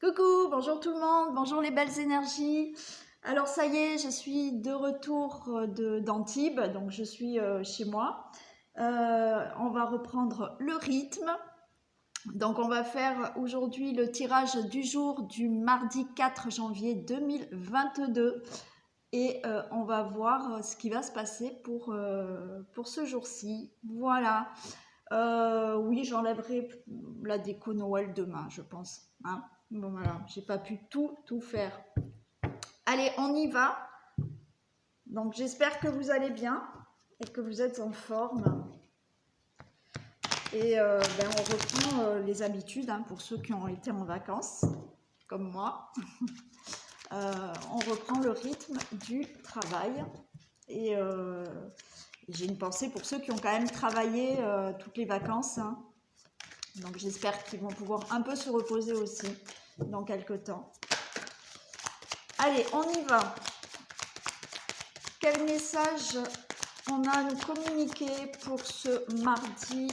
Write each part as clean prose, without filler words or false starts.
Coucou, bonjour tout le monde, bonjour les belles énergies. Alors ça y est, je suis de retour d'Antibes, donc je suis chez moi. On va reprendre le rythme. Donc on va faire aujourd'hui le tirage du jour du mardi 4 janvier 2022 et on va voir ce qui va se passer pour ce jour-ci. Voilà. Oui, j'enlèverai la déco Noël demain, je pense. Hein. Bon voilà, j'ai pas pu tout faire. Allez, on y va. Donc j'espère que vous allez bien et que vous êtes en forme. Et on reprend les habitudes hein, pour ceux qui ont été en vacances, comme moi. On reprend le rythme du travail. Et j'ai une pensée pour ceux qui ont quand même travaillé toutes les vacances. Hein. Donc j'espère qu'ils vont pouvoir un peu se reposer aussi dans quelques temps. Allez, on y va. Quel message on a à nous communiquer pour ce mardi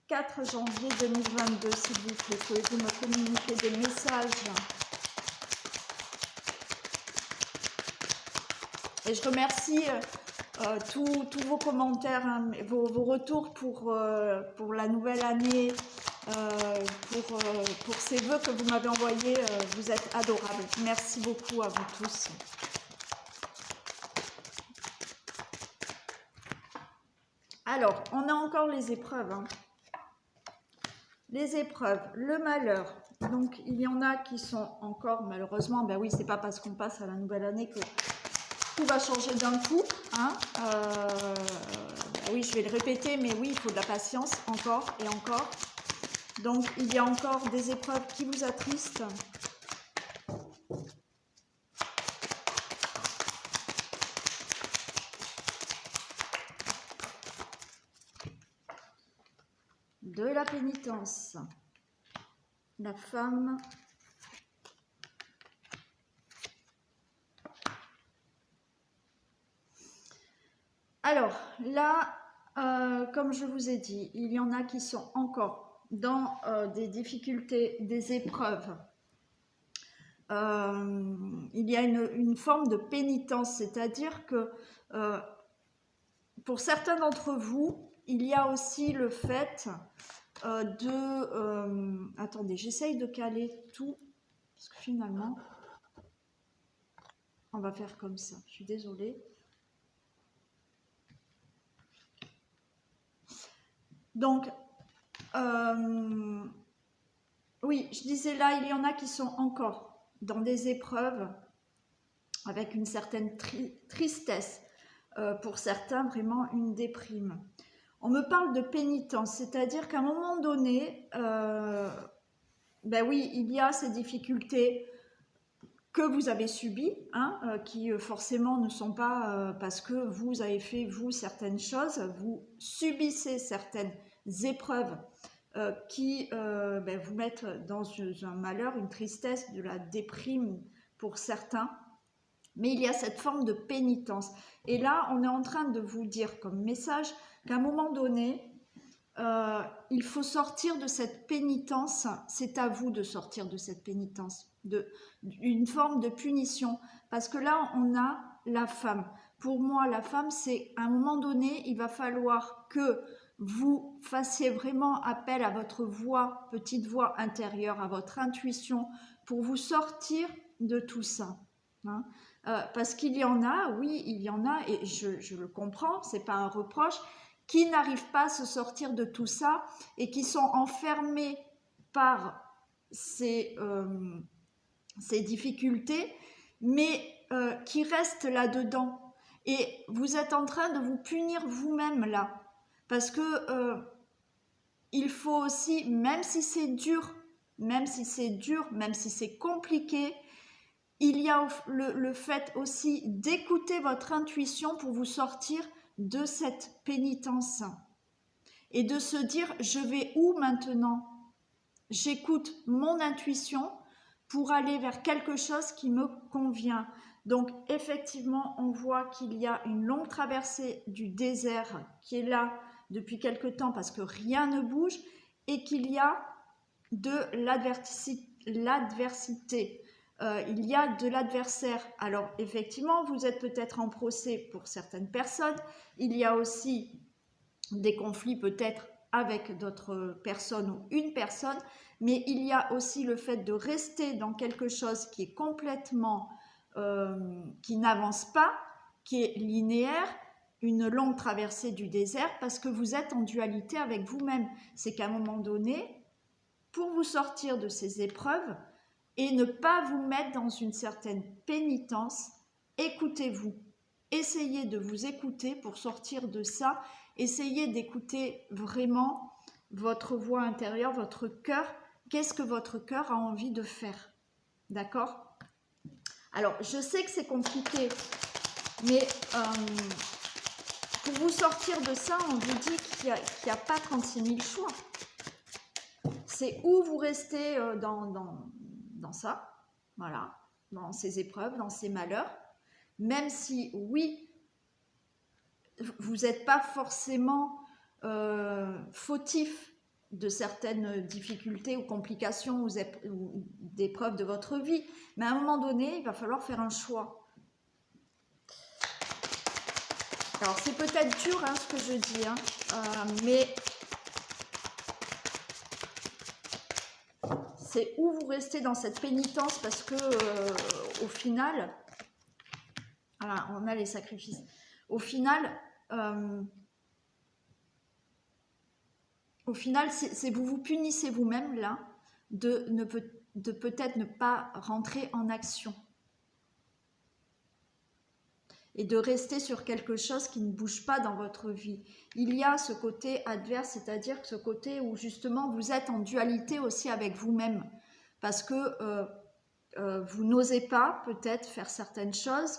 4 janvier 2022, s'il vous plaît? Pouvez-vous me communiquer des messages? Et je remercie tous vos commentaires, hein, vos retours pour la nouvelle année, pour ces vœux que vous m'avez envoyés. Vous êtes adorables. Merci beaucoup à vous tous. Alors, on a encore les épreuves. Hein. Les épreuves, le malheur. Donc, il y en a qui sont encore, malheureusement, ben oui, c'est pas parce qu'on passe à la nouvelle année que tout va changer d'un coup. Hein. Oui, je vais le répéter, mais oui, il faut de la patience, encore et encore. Donc, il y a encore des épreuves qui vous attristent. De la pénitence. La femme. Alors, là, comme je vous ai dit, il y en a qui sont encore dans des difficultés, des épreuves. Il y a une forme de pénitence, c'est-à-dire que pour certains d'entre vous, il y a aussi le fait attendez, j'essaye de caler tout, parce que finalement, on va faire comme ça, je suis désolée. Donc, oui, je disais là, il y en a qui sont encore dans des épreuves avec une certaine tristesse, pour certains vraiment une déprime. On me parle de pénitence, c'est-à-dire qu'à un moment donné, ben oui, il y a ces difficultés que vous avez subies, hein, qui forcément ne sont pas parce que vous avez fait, vous, certaines choses, vous subissez certaines épreuves qui vous mettent dans un malheur, une tristesse, de la déprime pour certains. Mais il y a cette forme de pénitence. Et là, on est en train de vous dire comme message qu'à un moment donné, il faut sortir de cette pénitence. C'est à vous de sortir de cette pénitence, une forme de punition. Parce que là, on a la femme. Pour moi, la femme, c'est à un moment donné, il va falloir que vous fassiez vraiment appel à votre voix, petite voix intérieure, à votre intuition, pour vous sortir de tout ça. Hein. Parce qu'il y en a, oui, il y en a, et je le comprends, c'est pas un reproche, qui n'arrivent pas à se sortir de tout ça et qui sont enfermés par ces difficultés, mais qui restent là-dedans. Et vous êtes en train de vous punir vous-même là, parce que il faut aussi, même si c'est dur, même si c'est compliqué, il y a le fait aussi d'écouter votre intuition pour vous sortir de cette pénitence et de se dire je vais où maintenant? J'écoute mon intuition pour aller vers quelque chose qui me convient. Donc effectivement, on voit qu'il y a une longue traversée du désert qui est là depuis quelque temps parce que rien ne bouge et qu'il y a de l'adversité. Il y a de l'adversaire. Alors effectivement, vous êtes peut-être en procès pour certaines personnes. Il y a aussi des conflits peut-être avec d'autres personnes ou une personne, mais il y a aussi le fait de rester dans quelque chose qui est complètement, qui n'avance pas, qui est linéaire, une longue traversée du désert, parce que vous êtes en dualité avec vous-même. C'est qu'à un moment donné, pour vous sortir de ces épreuves et ne pas vous mettre dans une certaine pénitence, écoutez-vous. Essayez de vous écouter pour sortir de ça. Essayez d'écouter vraiment votre voix intérieure, votre cœur. Qu'est-ce que votre cœur a envie de faire? D'accord? Alors, je sais que c'est compliqué, mais pour vous sortir de ça, on vous dit qu'il n'y a pas 36 000 choix. C'est où vous restez dans ça, voilà, dans ces épreuves, dans ces malheurs, même si, oui, vous n'êtes pas forcément fautif de certaines difficultés ou complications ou d'épreuves de votre vie, mais à un moment donné, il va falloir faire un choix. Alors, c'est peut-être dur hein, ce que je dis, hein, mais c'est où vous restez dans cette pénitence parce que au final, voilà, on a les sacrifices. Au final, c'est vous vous punissez vous-même là de peut-être ne pas rentrer en action et de rester sur quelque chose qui ne bouge pas dans votre vie. Il y a ce côté adverse, c'est-à-dire ce côté où justement vous êtes en dualité aussi avec vous-même parce que vous n'osez pas peut-être faire certaines choses.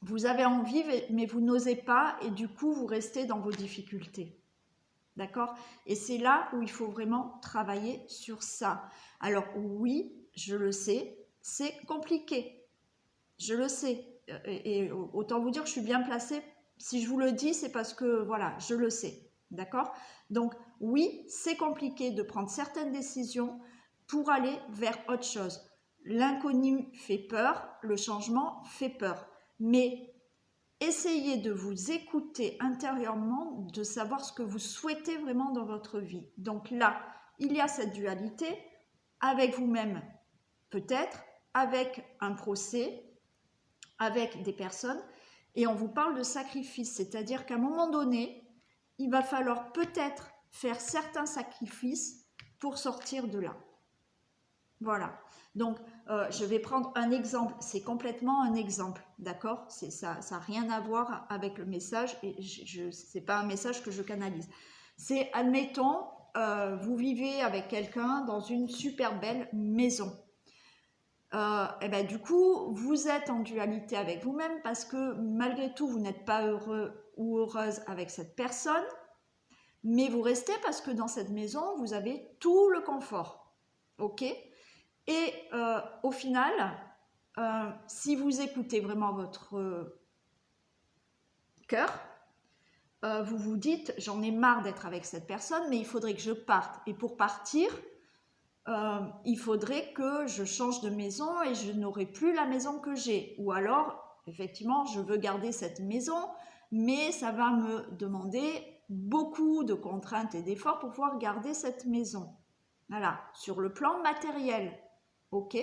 Vous avez envie, mais vous n'osez pas, et du coup, vous restez dans vos difficultés. D'accord? Et c'est là où il faut vraiment travailler sur ça. Alors oui, je le sais, c'est compliqué. Je le sais. Et autant vous dire que je suis bien placée. Si je vous le dis, c'est parce que, voilà, je le sais. D'accord? Donc oui, c'est compliqué de prendre certaines décisions pour aller vers autre chose. L'inconnu fait peur, le changement fait peur. Mais essayez de vous écouter intérieurement, de savoir ce que vous souhaitez vraiment dans votre vie. Donc là, il y a cette dualité avec vous-même, peut-être, avec un procès, avec des personnes, et on vous parle de sacrifice, c'est-à-dire qu'à un moment donné, il va falloir peut-être faire certains sacrifices pour sortir de là. Voilà. Donc, je vais prendre un exemple. C'est complètement un exemple, d'accord? Ça n'a rien à voir avec le message et ce n'est pas un message que je canalise. C'est, admettons, vous vivez avec quelqu'un dans une super belle maison. Et ben, du coup, vous êtes en dualité avec vous-même parce que malgré tout, vous n'êtes pas heureux ou heureuse avec cette personne, mais vous restez parce que dans cette maison, vous avez tout le confort. Ok? Et au final, si vous écoutez vraiment votre cœur, vous vous dites, j'en ai marre d'être avec cette personne, mais il faudrait que je parte. Et pour partir, il faudrait que je change de maison et je n'aurai plus la maison que j'ai. Ou alors, effectivement, je veux garder cette maison, mais ça va me demander beaucoup de contraintes et d'efforts pour pouvoir garder cette maison. Voilà, sur le plan matériel. Ok,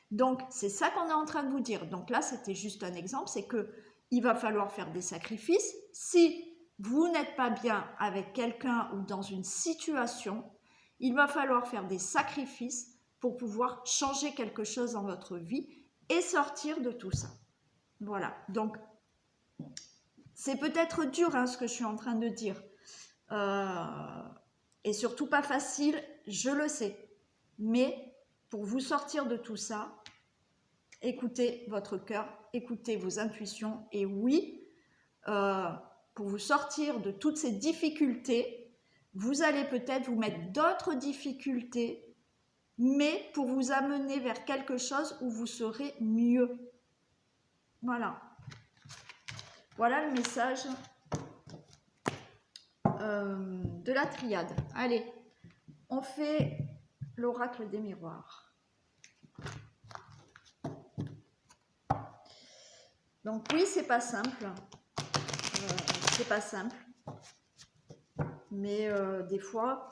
donc c'est ça qu'on est en train de vous dire. Donc là, c'était juste un exemple, c'est que il va falloir faire des sacrifices. Si vous n'êtes pas bien avec quelqu'un ou dans une situation, il va falloir faire des sacrifices pour pouvoir changer quelque chose dans votre vie et sortir de tout ça. Voilà, donc c'est peut-être dur hein, ce que je suis en train de dire. Et surtout pas facile, je le sais. Mais pour vous sortir de tout ça, écoutez votre cœur, écoutez vos intuitions. Et oui, pour vous sortir de toutes ces difficultés, vous allez peut-être vous mettre d'autres difficultés, mais pour vous amener vers quelque chose où vous serez mieux. Voilà. Voilà le message de la triade. Allez, On fait l'oracle des miroirs. Donc oui, c'est pas simple. C'est pas simple. Mais des fois,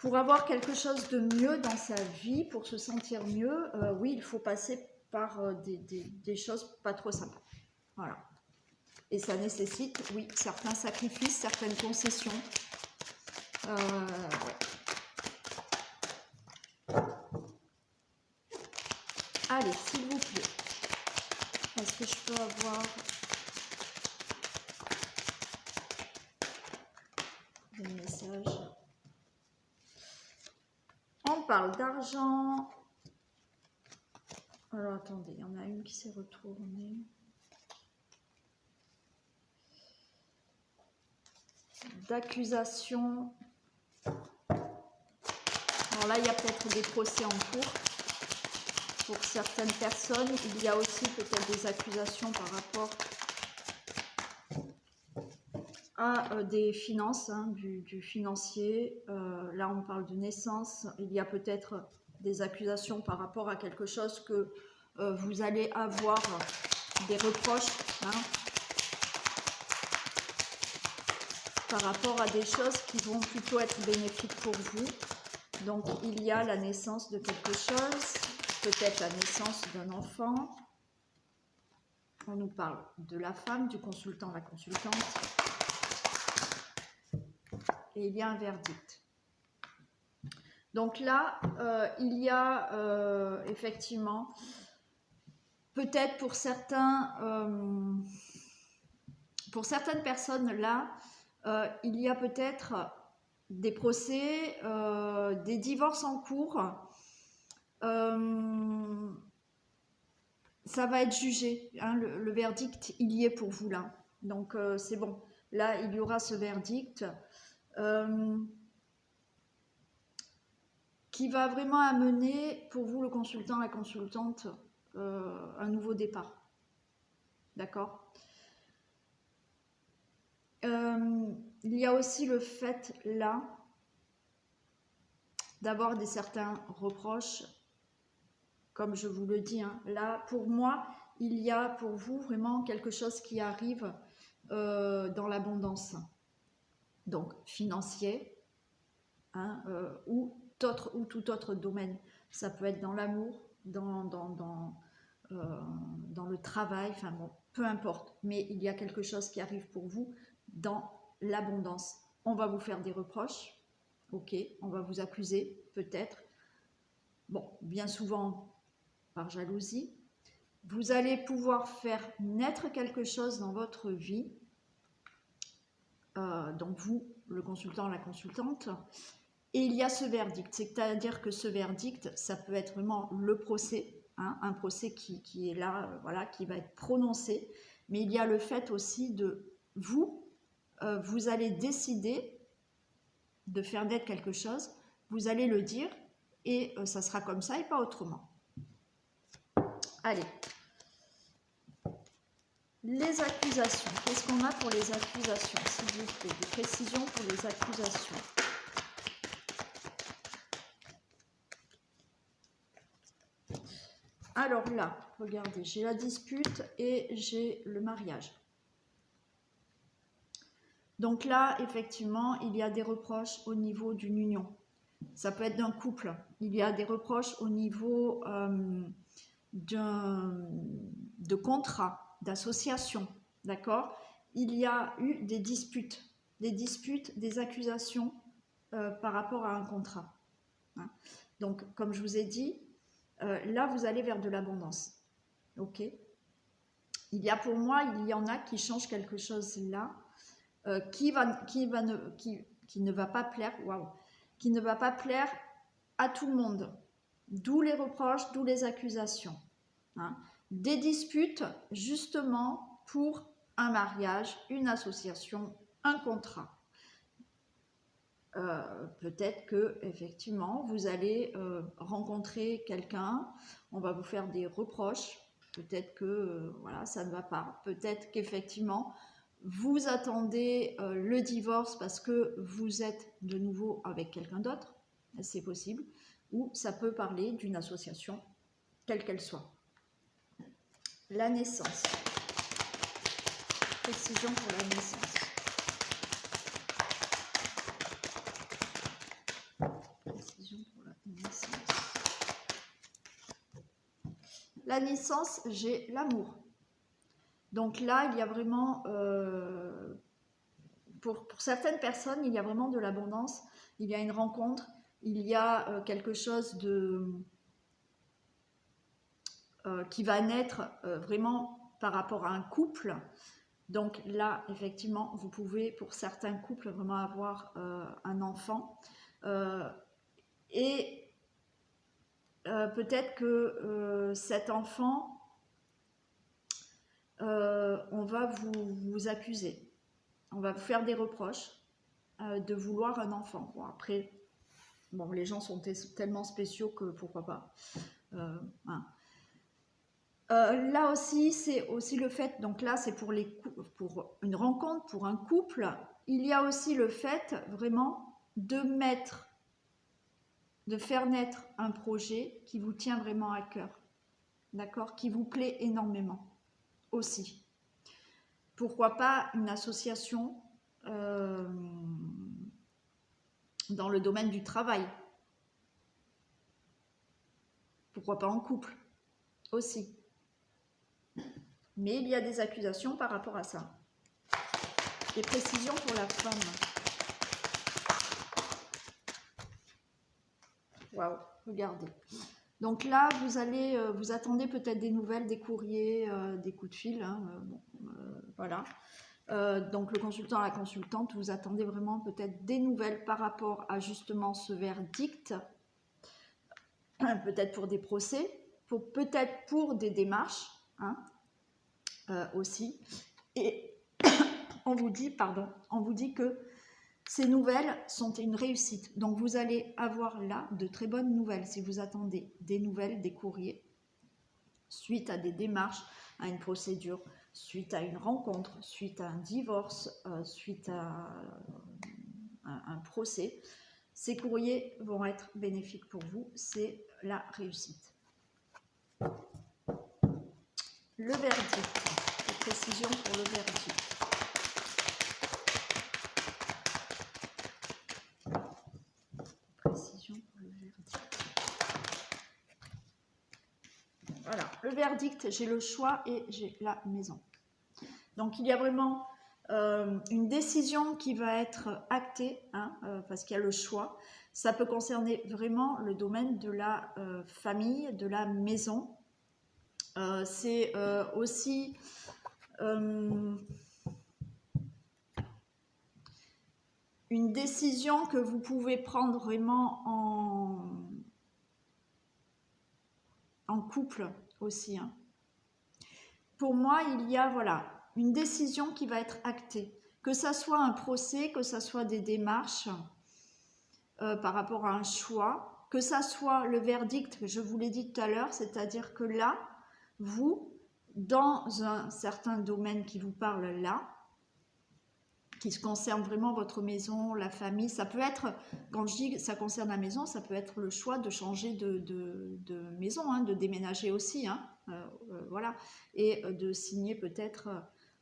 pour avoir quelque chose de mieux dans sa vie, pour se sentir mieux, oui, il faut passer par des choses pas trop simples. Voilà. Et ça nécessite, oui, certains sacrifices, certaines concessions. Ouais. Allez, s'il vous plaît, est-ce que je peux avoir des messages? On parle d'argent. Alors, attendez, il y en a une qui s'est retournée. D'accusation. Alors là, il y a peut-être des procès en cours. Pour certaines personnes, il y a aussi peut-être des accusations par rapport à des finances, hein, du financier. Là, on parle de naissance. Il y a peut-être des accusations par rapport à quelque chose que vous allez avoir des reproches, hein, par rapport à des choses qui vont plutôt être bénéfiques pour vous. Donc, il y a la naissance de quelque chose, peut-être la naissance d'un enfant. On nous parle de la femme, du consultant, la consultante. Et il y a un verdict. Donc là, il y a effectivement, peut-être pour certaines personnes là, il y a peut-être des procès, des divorces en cours. Ça va être jugé, hein, le verdict, il y est pour vous là. Donc c'est bon, là il y aura ce verdict qui va vraiment amener pour vous, le consultant, la consultante, un nouveau départ. D'accord? Il y a aussi le fait là d'avoir certains reproches, comme je vous le dis, hein. Là pour moi il y a pour vous vraiment quelque chose qui arrive dans l'abondance, donc financier, hein, ou tout autre domaine. Ça peut être dans l'amour, dans le travail, enfin bon, peu importe, mais il y a quelque chose qui arrive pour vous dans l'abondance. On va vous faire des reproches, ok, on va vous accuser, peut-être, bon, bien souvent par jalousie. Vous allez pouvoir faire naître quelque chose dans votre vie, donc vous, le consultant, la consultante, et il y a ce verdict, c'est-à-dire que ce verdict, ça peut être vraiment le procès, hein, un procès qui est là, voilà, qui va être prononcé, mais il y a le fait aussi de vous, vous allez décider de faire naître quelque chose, vous allez le dire, et ça sera comme ça et pas autrement. Allez. Les accusations. Qu'est-ce qu'on a pour les accusations, s'il vous plaît? Des précisions pour les accusations. Alors là, regardez, j'ai la dispute et j'ai le mariage. Donc là, effectivement, il y a des reproches au niveau d'une union. Ça peut être d'un couple. Il y a des reproches au niveau de contrat, d'association. D'accord? Il y a eu des disputes, des accusations par rapport à un contrat. Hein? Donc, comme je vous ai dit, là, vous allez vers de l'abondance. Ok? Il y a pour moi, il y en a qui changent quelque chose là, qui ne va pas plaire, waouh, qui ne va pas plaire à tout le monde. D'où les reproches, d'où les accusations. Hein? Des disputes, justement, pour un mariage, une association, un contrat. Peut-être que effectivement vous allez rencontrer quelqu'un, on va vous faire des reproches, peut-être que voilà, ça ne va pas, peut-être qu'effectivement vous attendez le divorce parce que vous êtes de nouveau avec quelqu'un d'autre, c'est possible, ou ça peut parler d'une association, quelle qu'elle soit. La naissance. Précision pour la naissance. Précision pour la naissance. La naissance, j'ai l'amour. Donc là, il y a vraiment, pour certaines personnes, il y a vraiment de l'abondance, il y a une rencontre, il y a quelque chose qui va naître vraiment par rapport à un couple. Donc là, effectivement, vous pouvez, pour certains couples, vraiment avoir un enfant. Et peut-être que cet enfant, on va vous accuser. On va vous faire des reproches de vouloir un enfant. Bon, après, bon, les gens sont tellement spéciaux que pourquoi pas. Hein. Là aussi, c'est aussi le fait, donc là c'est pour une rencontre, pour un couple, il y a aussi le fait vraiment de faire naître un projet qui vous tient vraiment à cœur, d'accord, qui vous plaît énormément aussi. Pourquoi pas une association dans le domaine du travail. Pourquoi pas en couple aussi. Mais il y a des accusations par rapport à ça. Des précisions pour la femme. Waouh, regardez. Donc là, vous attendez peut-être des nouvelles, des courriers, des coups de fil. Hein, voilà. Donc le consultant, la consultante, vous attendez vraiment peut-être des nouvelles par rapport à justement ce verdict. Peut-être pour des procès, peut-être pour des démarches, hein, aussi. Et on vous dit que ces nouvelles sont une réussite. Donc vous allez avoir là de très bonnes nouvelles si vous attendez des nouvelles, des courriers, suite à des démarches, à une procédure, suite à une rencontre, suite à un divorce, suite à un procès. Ces courriers vont être bénéfiques pour vous, c'est la réussite. Le verdict, la précision pour le verdict. Précision pour le verdict. Voilà, le verdict, j'ai le choix et j'ai la maison. Donc il y a vraiment une décision qui va être actée, hein, parce qu'il y a le choix. Ça peut concerner vraiment le domaine de la famille, de la maison. C'est aussi une décision que vous pouvez prendre vraiment en couple aussi. Hein. Pour moi, il y a voilà, une décision qui va être actée. Que ça soit un procès, que ça soit des démarches par rapport à un choix, que ça soit le verdict que je vous l'ai dit tout à l'heure, c'est-à-dire que là, vous, dans un certain domaine qui vous parle là, qui se concerne vraiment votre maison, la famille, ça peut être, quand je dis que ça concerne la maison, ça peut être le choix de changer de maison, hein, de déménager aussi, hein, voilà, et de signer peut-être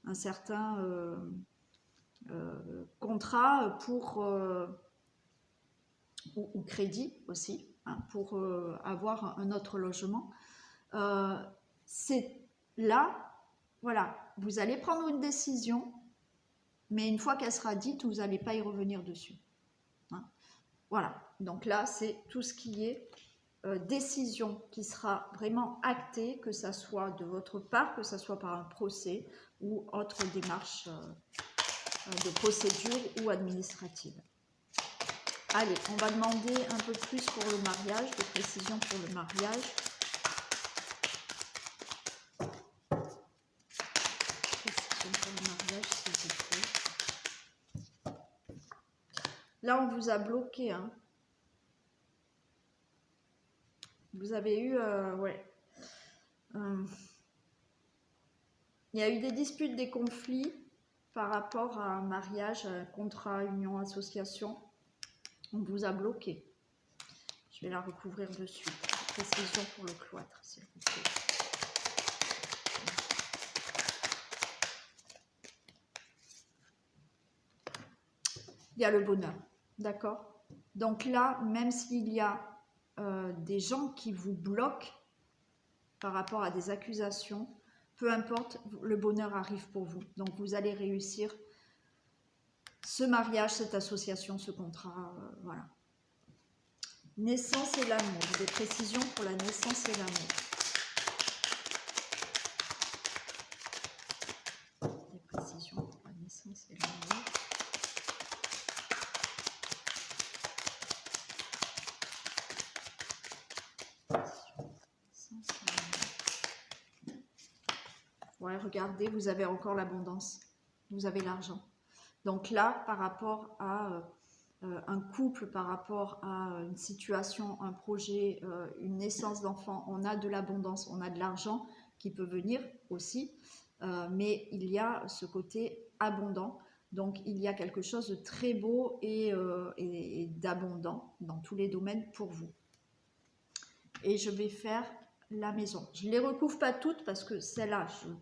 un certain contrat pour ou crédit aussi, hein, pour avoir un autre logement. C'est là, voilà, vous allez prendre une décision, mais une fois qu'elle sera dite, vous n'allez pas y revenir dessus. Hein. Voilà, donc là, c'est tout ce qui est décision qui sera vraiment actée, que ça soit de votre part, que ça soit par un procès ou autre démarche de procédure ou administrative. Allez, on va demander un peu plus pour le mariage, de précision pour le mariage. Précision pour le mariage, s'il vous plaît. Là, on vous a bloqué. Hein. Vous avez eu... ouais. Il y a eu des disputes, des conflits par rapport à un mariage, un contrat, union, association. On vous a bloqué. Je vais la recouvrir de suite. Précision pour le cloître, s'il vous plaît. Il y a le bonheur, d'accord? Donc là, même s'il y a des gens qui vous bloquent par rapport à des accusations, peu importe, le bonheur arrive pour vous. Donc vous allez réussir ce mariage, cette association, ce contrat, voilà. Naissance et l'amour. Des précisions pour la naissance et l'amour. Des précisions pour la naissance et l'amour. Ouais, regardez, vous avez encore l'abondance. Vous avez l'argent. Donc là, par rapport à un couple, par rapport à une situation, un projet, une naissance d'enfant, on a de l'abondance, on a de l'argent qui peut venir aussi, mais il y a ce côté abondant. Donc il y a quelque chose de très beau et d'abondant dans tous les domaines pour vous. Et je vais faire la maison. Je ne les recouvre pas toutes parce que celle-là, je ne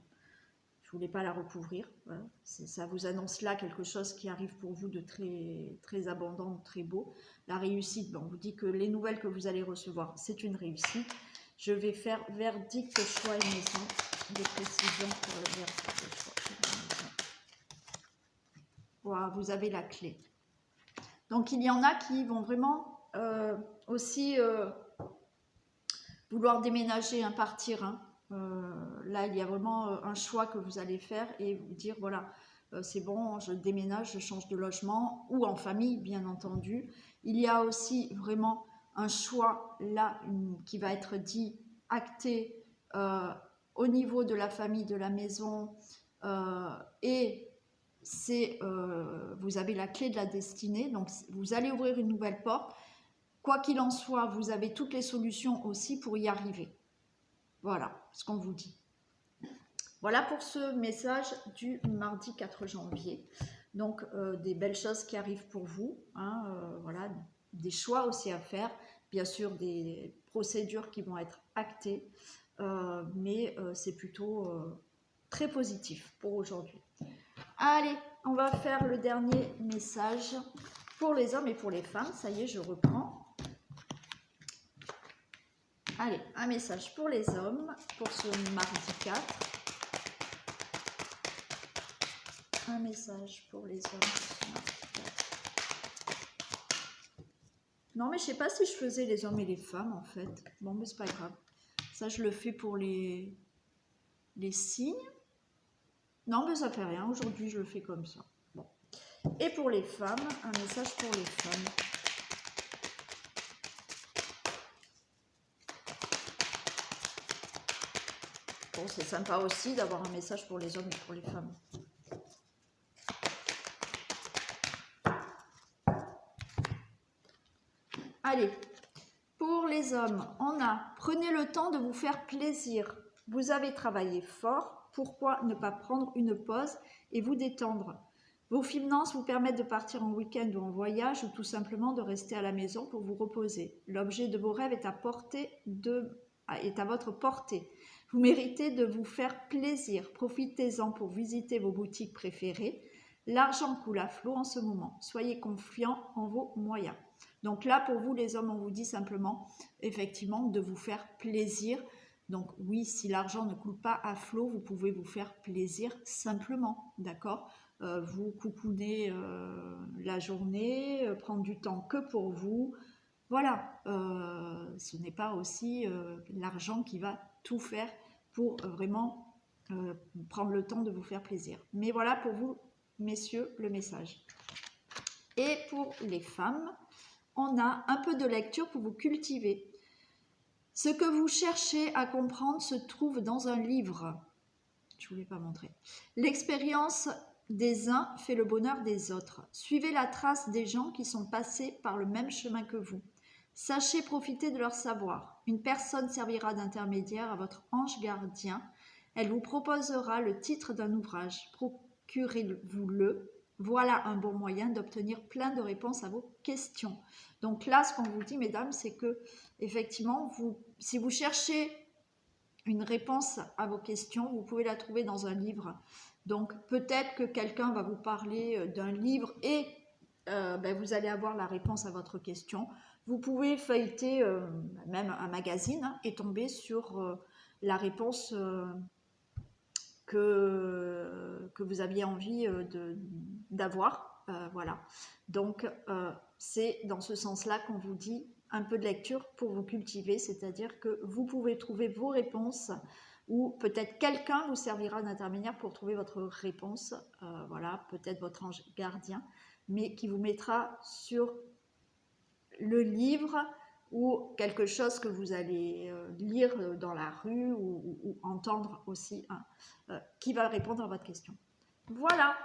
voulais pas la recouvrir. Voilà. Ça vous annonce là quelque chose qui arrive pour vous de très, très abondant, de très beau. La réussite, bon, on vous dit que les nouvelles que vous allez recevoir, c'est une réussite. Je vais faire verdict, choix et maison. Des précisions pour le verdict, choix et maison. Voilà, vous avez la clé. Donc il y en a qui vont vraiment aussi vouloir déménager, partir. Là, il y a vraiment un choix que vous allez faire et vous dire, voilà, c'est bon, je déménage, je change de logement, ou en famille, bien entendu. Il y a aussi vraiment un choix, là, qui va être dit, acté, au niveau de la famille, de la maison, et c'est, vous avez la clé de la destinée, donc vous allez ouvrir une nouvelle porte. Quoi qu'il en soit, vous avez toutes les solutions aussi pour y arriver. Voilà ce qu'on vous dit. Voilà pour ce message du mardi 4 janvier. Donc, des belles choses qui arrivent pour vous. Voilà, des choix aussi à faire. Bien sûr, des procédures qui vont être actées. Mais c'est plutôt très positif pour aujourd'hui. Allez, on va faire le dernier message pour les hommes et pour les femmes. Ça y est, je reprends. Allez, un message pour les hommes, pour ce mardi 4. Un message pour les hommes, pour ce mardi 4. Non, mais je ne sais pas si je faisais les hommes et les femmes, en fait. Bon, mais c'est pas grave. Ça, je le fais pour les signes. Non, mais ça fait rien. Aujourd'hui, je le fais comme ça. Bon. Et pour les femmes, un message pour les femmes. Bon, c'est sympa aussi d'avoir un message pour les hommes et pour les femmes. Allez, pour les hommes, on a « Prenez le temps de vous faire plaisir. Vous avez travaillé fort. Pourquoi ne pas prendre une pause et vous détendre? Vos finances vous permettent de partir en week-end ou en voyage ou tout simplement de rester à la maison pour vous reposer. L'objet de vos rêves est à votre portée. Vous méritez de vous faire plaisir. Profitez-en pour visiter vos boutiques préférées. L'argent coule à flot en ce moment. Soyez confiants en vos moyens. » Donc là, pour vous, les hommes, on vous dit simplement, effectivement, de vous faire plaisir. Donc oui, si l'argent ne coule pas à flot, vous pouvez vous faire plaisir simplement, d'accord? Vous coucounez la journée, prendre du temps que pour vous. Voilà, ce n'est pas aussi l'argent qui va tout faire pour vraiment prendre le temps de vous faire plaisir. Mais voilà pour vous, messieurs, le message. Et pour les femmes, on a un peu de lecture pour vous cultiver. Ce que vous cherchez à comprendre se trouve dans un livre. Je ne voulais pas montrer. L'expérience des uns fait le bonheur des autres. Suivez la trace des gens qui sont passés par le même chemin que vous. Sachez profiter de leur savoir. Une personne servira d'intermédiaire à votre ange gardien. Elle vous proposera le titre d'un ouvrage. Procurez-vous-le Voilà un bon moyen d'obtenir plein de réponses à vos questions. Donc là, ce qu'on vous dit, mesdames, c'est que effectivement, si vous cherchez une réponse à vos questions, vous pouvez la trouver dans un livre. Donc peut-être que quelqu'un va vous parler d'un livre et vous allez avoir la réponse à votre question. Vous pouvez feuilleter même un magazine et tomber sur la réponse que vous aviez envie d'avoir. Voilà. Donc, c'est dans ce sens-là qu'on vous dit un peu de lecture pour vous cultiver, c'est-à-dire que vous pouvez trouver vos réponses ou peut-être quelqu'un vous servira d'intermédiaire pour trouver votre réponse. Voilà, peut-être votre ange gardien, mais qui vous mettra sur le livre ou quelque chose que vous allez lire dans la rue ou entendre aussi, hein, qui va répondre à votre question. Voilà,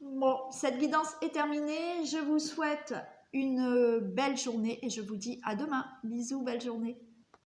bon, cette guidance est terminée. Je vous souhaite une belle journée et je vous dis à demain. Bisous, belle journée.